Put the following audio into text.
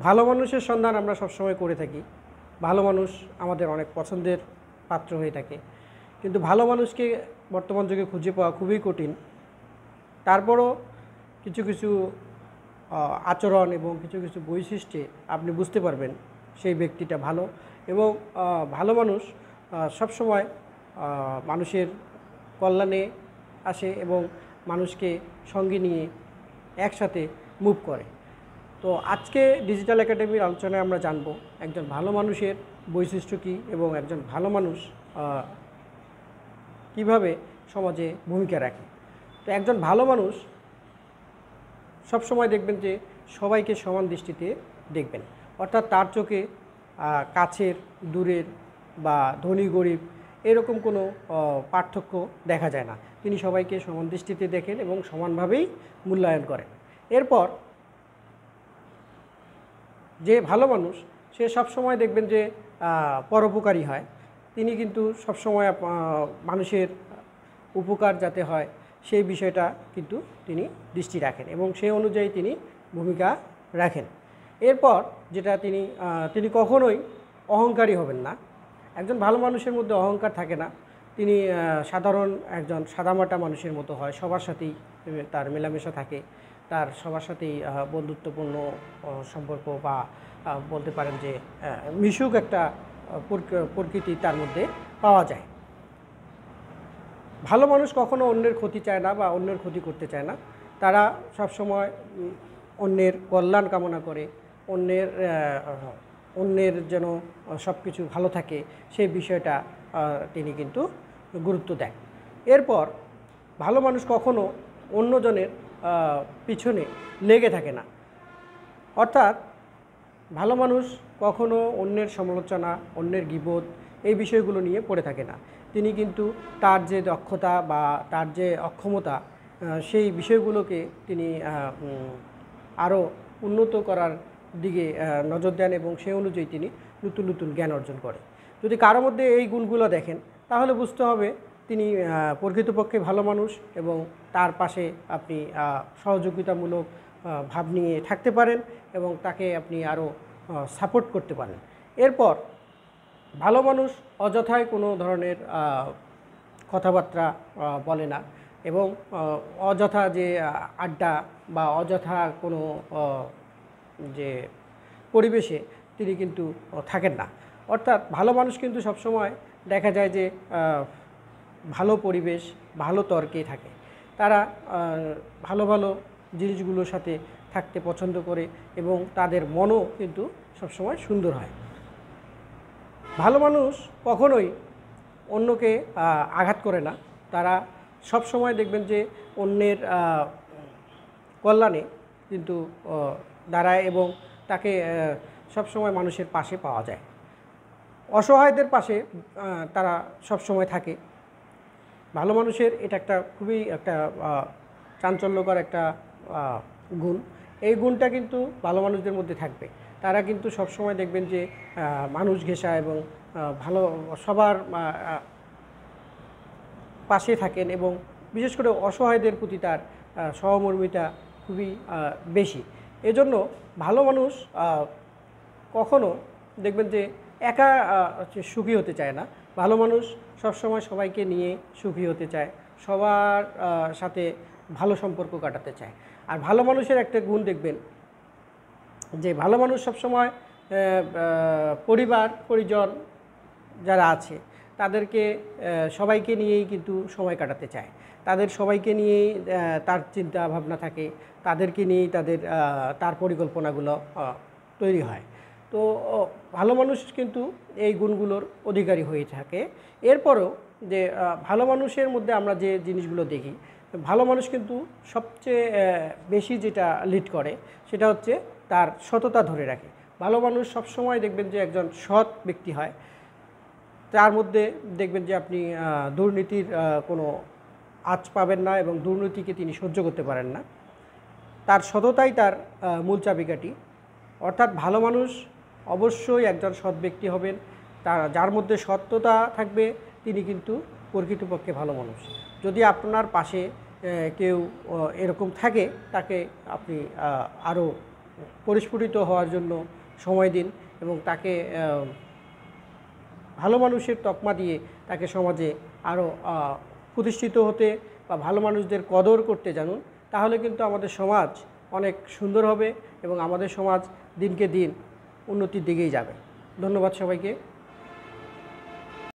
ভালো মানুষের সন্ধান আমরা সবসময় করে থাকি। ভালো মানুষ আমাদের অনেক পছন্দের পাত্র হয়ে থাকে, কিন্তু ভালো মানুষকে বর্তমান যুগে খুঁজে পাওয়া খুবই কঠিন। তারপরও কিছু কিছু আচরণ এবং কিছু কিছু বৈশিষ্ট্যে আপনি বুঝতে পারবেন সেই ব্যক্তিটা ভালো। এবং ভালো মানুষ সবসময় মানুষের কল্যাণে আসে এবং মানুষকে সঙ্গে নিয়ে একসাথে মুভ করে। তো আজকে ডিজিটাল একাডেমির আলোচনায় আমরা জানব একজন ভালো মানুষের বৈশিষ্ট্য কী এবং একজন ভালো মানুষ কিভাবে সমাজে ভূমিকা রাখে। তো একজন ভালো মানুষ সবসময় দেখবেন যে সবাইকে সমান দৃষ্টিতে দেখবেন, অর্থাৎ তার চোখে কাছের দূরের বা ধনী গরিব এরকম কোনো পার্থক্য দেখা যায় না। তিনি সবাইকে সমান দৃষ্টিতে দেখেন এবং সমানভাবেই মূল্যায়ন করেন। এরপর যে ভালো মানুষ সে সবসময় দেখবেন যে পরোপকারী হয়। তিনি কিন্তু সবসময় মানুষের উপকার যাতে হয় সেই বিষয়টা কিন্তু তিনি দৃষ্টি রাখেন এবং সেই অনুযায়ী তিনি ভূমিকা রাখেন। এরপর যেটা তিনি কখনোই অহংকারী হবেন না। একজন ভালো মানুষের মধ্যে অহংকার থাকে না। তিনি সাধারণ একজন সাদামাটা মানুষের মতো হয়, সবার সাথেই তার মেলামেশা থাকে, তার সবার সাথেই বন্ধুত্বপূর্ণ সম্পর্ক বা বলতে পারেন যে মিশুক একটা প্রকৃতি তার মধ্যে পাওয়া যায়। ভালো মানুষ কখনো অন্যের ক্ষতি চায় না বা অন্যের ক্ষতি করতে চায় না। তারা সবসময় অন্যের কল্যাণ কামনা করে, অন্যের যেন সব কিছু ভালো থাকে সেই বিষয়টা তিনি কিন্তু গুরুত্ব দেন। এরপর ভালো মানুষ কখনো অন্যজনের পিছনে লেগে থাকে না, অর্থাৎ ভালো মানুষ কখনো অন্যের সমালোচনা, অন্যের গীবত এই বিষয়গুলো নিয়ে পড়ে থাকে না। তিনি কিন্তু তার যে দক্ষতা বা তার যে অক্ষমতা সেই বিষয়গুলোকে তিনি আরও উন্নত করার দিকে নজর দেন এবং সেই অনুযায়ী তিনি নতুন নতুন জ্ঞান অর্জন করেন। যদি কারোর মধ্যে এই গুণগুলো দেখেন তাহলে বুঝতে হবে তিনি প্রকৃতপক্ষে ভালো মানুষ এবং তার পাশে আপনি সহযোগিতামূলক ভাব নিয়ে থাকতে পারেন এবং তাকে আপনি আরও সাপোর্ট করতে পারেন। এরপর ভালো মানুষ অযথায় কোনো ধরনের কথাবার্তা বলে না এবং অযথা যে আড্ডা বা অযথা কোনো যে পরিবেশে তিনি কিন্তু থাকেন না। অর্থাৎ ভালো মানুষ কিন্তু সবসময় দেখা যায় যে ভালো পরিবেশ, ভালো তর্কে থাকে। তারা ভালো ভালো জিনিসগুলোর সাথে থাকতে পছন্দ করে এবং তাদের মনও কিন্তু সবসময় সুন্দর হয়। ভালো মানুষ কখনোই অন্যকে আঘাত করে না। তারা সব সময় দেখবেন যে অন্যের কল্যাণে কিন্তু দাঁড়ায় এবং তাকে সবসময় মানুষের পাশে পাওয়া যায়। অসহায়দের পাশে তারা সব সময় থাকে। ভালো মানুষের এটা একটা খুবই একটা চাঞ্চল্যকর একটা গুণ। এই গুণটা কিন্তু ভালো মানুষদের মধ্যে থাকবে। তারা কিন্তু সবসময় দেখবেন যে মানুষ ঘেঁষা এবং ভালো সবার পাশে থাকেন এবং বিশেষ করে অসহায়দের প্রতি তার সহমর্মিতা খুবই বেশি। এজন্য ভালো মানুষ কখনো দেখবেন যে একা সুখী হতে চায় না। ভালো মানুষ সবসময় সবাইকে নিয়ে সুখী হতে চায়, সবার সাথে ভালো সম্পর্ক কাটাতে চায়। আর ভালো মানুষের একটা গুণ দেখবেন যে ভালো মানুষ সবসময় পরিবার পরিজন যারা আছে তাদেরকে সবাইকে নিয়েই কিন্তু সময় কাটাতে চায়। তাদের সবাইকে নিয়েই তার চিন্তা ভাবনা থাকে, তাদেরকে নিয়েই তার পরিকল্পনাগুলো তৈরি হয়। তো ভালো মানুষ কিন্তু এই গুণগুলোর অধিকারী হয়ে থাকে। এরপরও যে ভালো মানুষের মধ্যে আমরা যে জিনিসগুলো দেখি, ভালো মানুষ কিন্তু সবচেয়ে বেশি যেটা লিড করে সেটা হচ্ছে তার সততা ধরে রাখে। ভালো মানুষ সবসময় দেখবেন যে একজন সৎ ব্যক্তি হয়। তার মধ্যে দেখবেন যে আপনি দুর্নীতির কোনো আঁচ পাবেন না এবং দুর্নীতিকে তিনি সহ্য করতে পারেন না। তার সততাই তার মূল চাবিকাঠি। অর্থাৎ ভালো মানুষ অবশ্যই একজন সৎ ব্যক্তি হবেন। যার মধ্যে সত্যতা থাকবে তিনি কিন্তু প্রকৃতপক্ষে ভালো মানুষ। যদি আপনার পাশে কেউ এরকম থাকে তাকে আপনি আরও পরিস্ফুটিত হওয়ার জন্য সময় দিন এবং তাকে ভালো মানুষের তকমা দিয়ে তাকে সমাজে আরও প্রতিষ্ঠিত হতে বা ভালো মানুষদের কদর করতে জানুন। তাহলে কিন্তু আমাদের সমাজ অনেক সুন্দর হবে এবং আমাদের সমাজ দিনকে দিন উন্নতির দিকেই যাবে। ধন্যবাদ সবাইকে।